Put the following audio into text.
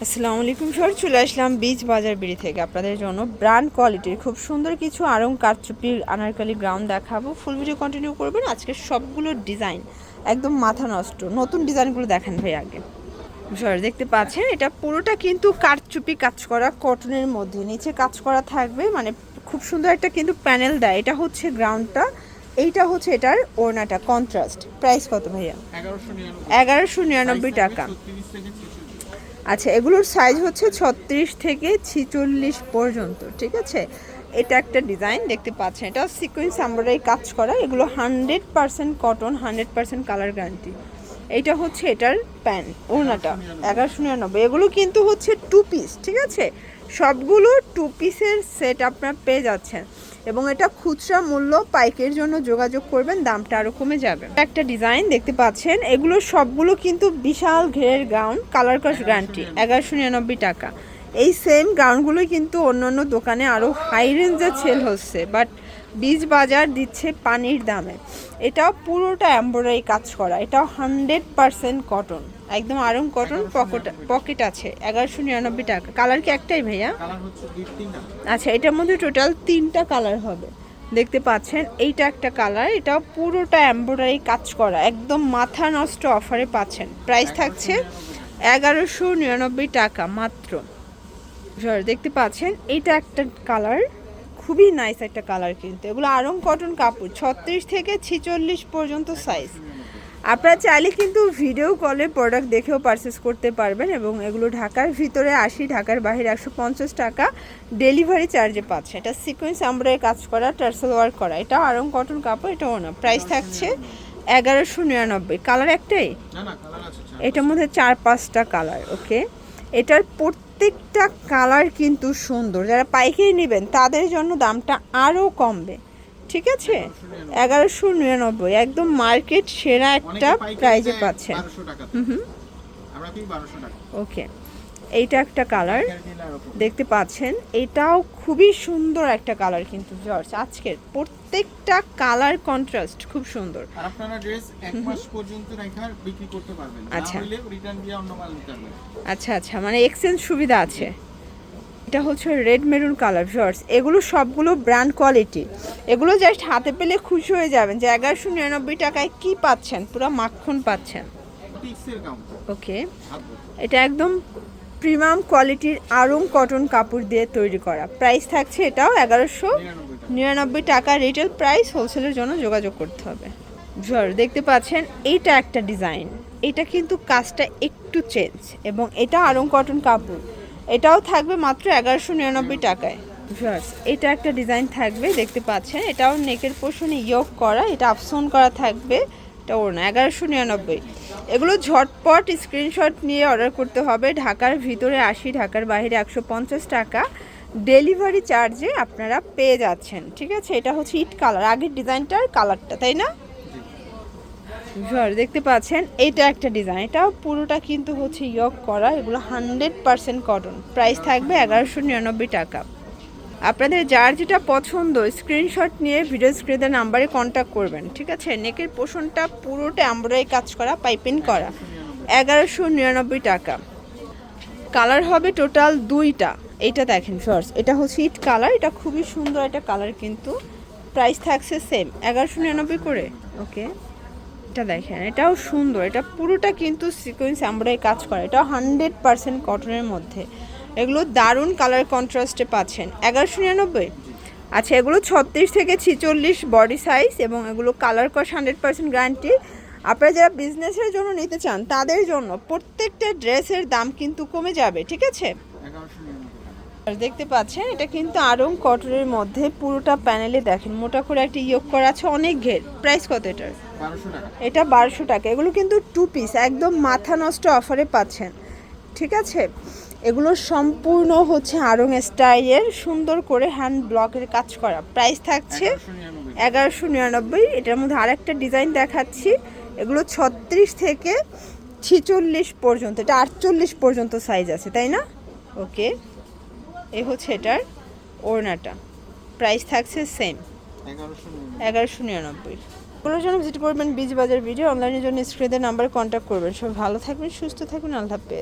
আসসালামু আলাইকুম স্যার, চলে আসলাম বিচ বাজার বিড়ি থেকে আপনাদের জন্য ব্র্যান্ড কোয়ালিটির খুব সুন্দর কিছু আরং কারচুপির আনারকলি গ্রাউন্ড দেখাবো। ফুল ভিডিও কন্টিনিউ করবেন। আজকে সবগুলো ডিজাইন একদম মাথা নষ্ট, নতুন ডিজাইনগুলো দেখেন ভাই। আগে স্যার দেখতে পাচ্ছেন এটা পুরোটা কিন্তু কারচুপি কাজ করা কটনের মধ্যে, নিচে কাজ করা থাকবে, মানে খুব সুন্দর একটা কিন্তু প্যানেল দেয়। এটা হচ্ছে গ্রাউন্ডটা, এইটা হচ্ছে এটার ওড়নাটা কন্ট্রাস্ট। প্রাইস কত ভাইয়া? 1199 টাকা। আচ্ছা, এগুলোর সাইজ হচ্ছে 36 থেকে 46 পর্যন্ত, ঠিক আছে। এটা একটা ডিজাইন দেখতে পাচ্ছেন, এটা সিকোয়েন্স এমব্রয়ডারি কাজ করা। এগুলো 100% কটন, 100% কালার গ্যারান্টি। এইটা হচ্ছে এটার প্যান্ট, ওড়নাটা 1199। এগুলো কিন্তু হচ্ছে 2 পিস, ঠিক আছে। সবগুলো 2 পিসের সেট আপনারা পেয়ে যাচ্ছেন এবং এটা খুচরা মূল্য, পাইকের জন্য যোগাযোগ করবেন, দামটা আরও কমে যাবে। একটা ডিজাইন দেখতে পাচ্ছেন, এগুলো সবগুলো কিন্তু বিশাল ঘেরের গাউন, কালার কস গ্যারান্টি, 1199 টাকা। এই সেম গাউনগুলো কিন্তু অন্য অন্য দোকানে আরও হাই রেঞ্জের সেল হচ্ছে, বাট বীজ বাজার দিচ্ছে পানির দামে। এটাও পুরোটা এমব্রয়ডারি কাজ করা, এটাও 100% কটন, একদম আরং কটন। পকেট আছে, 1199 টাকা। কালার কি একটাই ভাইয়া? আচ্ছা, এটার মধ্যে টোটাল 3টা কালার হবে, দেখতে পাচ্ছেন। এইটা একটা কালার, এটাও পুরোটা এমব্রয়ডারি কাজ করা, একদম মাথা নষ্ট অফারে পাচ্ছেন। প্রাইস থাকছে 1199 টাকা মাত্র। দেখতে পাচ্ছেন এইটা একটা কালার, খুবই নাইস একটা কালার কিন্তু। এগুলো আরং কটন কাপড়, 36 থেকে 46 পর্যন্ত সাইজ। আপনারা চাইলে কিন্তু ভিডিও কলে প্রোডাক্ট দেখেও পারচেস করতে পারবেন এবং এগুলো ঢাকার ভিতরে 80, ঢাকার বাইরে 150 টাকা ডেলিভারি চার্জে পাচ্ছে। এটা সিকোয়েন্স এমব্রয়ডারি কাজ করা, টার্সেল ওয়ার্ক করা। এটা আরং কটন কাপড়, এটা ওনা। প্রাইস থাকছে 1199। কালার একটাই? এটার মধ্যে 4-5টা কালার। ওকে, এটার প্রত্যেকটা কালার কিন্তু সুন্দর। যারা পাইকারি নেবেন তাদের জন্য দামটা আরও কমবে, ঠিক আছে। 1199, একদম মার্কেট সেরা একটা প্রাইজে পাচ্ছেন। ওকে, এইটা একটা কালার দেখতে পাচ্ছেন, এটাও খুবই সুন্দর একটা কালার কিন্তু জর্জ। আজকের প্রত্যেকটা কালার কন্ট্রাস্ট খুব সুন্দর। আর আপনারা ড্রেস 1 মাস পর্যন্ত রাখা বিক্রি করতে পারবেন, না হলে রিটার্ন দিয়ে অন্য মাল নিতে পারবেন। আচ্ছা, মানে এক্সচেঞ্জ সুবিধা আছে। এটা হচ্ছে রেড মেরুন কালার জর্জ। এগুলো সবগুলো ব্র্যান্ড কোয়ালিটি, এগুলো জাস্ট হাতে পেলে খুশি হয়ে যাবেন যে 1199 টাকায় কি পাচ্ছেন, পুরো মাখন পাচ্ছেন। ওকে, এটা একদম প্রিমিয়াম কোয়ালিটির আরং কটন কাপড় দিয়ে তৈরি করা। প্রাইস থাকছে এটাও 1199 টাকা রিটেল প্রাইস। হোলসেলের জন্য যোগাযোগ করতে হবে। দেখতে পাচ্ছেন এইটা একটা ডিজাইন, এটা কিন্তু কাজটা একটু চেঞ্জ এবং এটা আরং কটন কাপড়। এটাও থাকবে মাত্র 1199 টাকায়। এটা একটা ডিজাইন থাকবে, দেখতে পাচ্ছেন। এটাও নেকের পোর্শনে ইয়োক করা, এটা আপসন করা থাকবে। এটা ওড়না 1199। এগুলো ঝটপট স্ক্রিনশট নিয়ে অর্ডার করতে হবে। ঢাকার ভিতরে 80, ঢাকার বাইরে 150 টাকা ডেলিভারি চার্জে আপনারা পেয়ে যাচ্ছেন, ঠিক আছে। এটা হচ্ছে ইট কালার, আগের ডিজাইনটার কালারটা, তাই না? দেখতে পাচ্ছেন এইটা একটা ডিজাইন, এটাও পুরোটা কিন্তু হচ্ছে ইয়োক করা। এগুলো 100% কটন। প্রাইস থাকবে 1199 টাকা। আপনাদের যার যেটা পছন্দ স্ক্রিনশট নিয়ে ভিডিও স্ক্রিনের নাম্বারে কন্ট্যাক্ট করবেন, ঠিক আছে। নেকের পোর্শনটা পুরোটা এমব্রয়ডারি কাজ করা, পাইপিং করা, 1199 টাকা। কালার হবে টোটাল 2টা। এইটা দেখেন শর্টস, এটা হচ্ছে ইট কালার, এটা খুবই সুন্দর একটা কালার কিন্তু। প্রাইস থাকছে সেম 1199 করে। ওকে, এটা দেখেন, এটাও সুন্দর, এটা পুরোটা কিন্তু সিকোয়েন্স এমব্রয়ডারি কাজ করা, এটাও 100% কটনের মধ্যে। এগুলো দারুণ কালার কন্ট্রাস্টে পাচ্ছেন, 1199। আচ্ছা, এগুলো 36 থেকে 46 বডি সাইজ এবং এগুলো কালার কস 100% গ্যারান্টি। আপনারা যারা বিজনেসের জন্য নিতে চান তাদের জন্য প্রত্যেকটা ড্রেসের দাম কিন্তু কমে যাবে, ঠিক আছে। দেখতে পাচ্ছেন এটা কিন্তু আরং কটনের মধ্যে, পুরোটা প্যানেলে দেখেন মোটা করে একটা ইয়োক করা আছে, অনেক ঘের। প্রাইস কত এটার? 1200 টাকা। এটা 1200 টাকা। এগুলো কিন্তু 2 পিস, একদম মাথা নষ্ট অফারে পাচ্ছেন, ঠিক আছে। এগুলো সম্পূর্ণ হচ্ছে আরং স্টাইলের, সুন্দর করে হ্যান্ড ব্লকের কাজ করা। প্রাইস থাকছে 1199। এটার মধ্যে আরেকটা ডিজাইন দেখাচ্ছি। এগুলো 36 থেকে 46 পর্যন্ত, এটা 48 পর্যন্ত সাইজ আছে, তাই না? ওকে, এই হচ্ছে এটার ওড়নাটা। প্রাইস থাকছে সেম 1199। এগুলোর জন্য ভিজিট করবেন বিচ বাজার ভিডিও। অনলাইনের জন্য স্ক্রিনের নাম্বারে কন্ট্যাক্ট করবেন। সব ভালো থাকবেন, সুস্থ থাকবেন, আল্লাহ হাফেজ।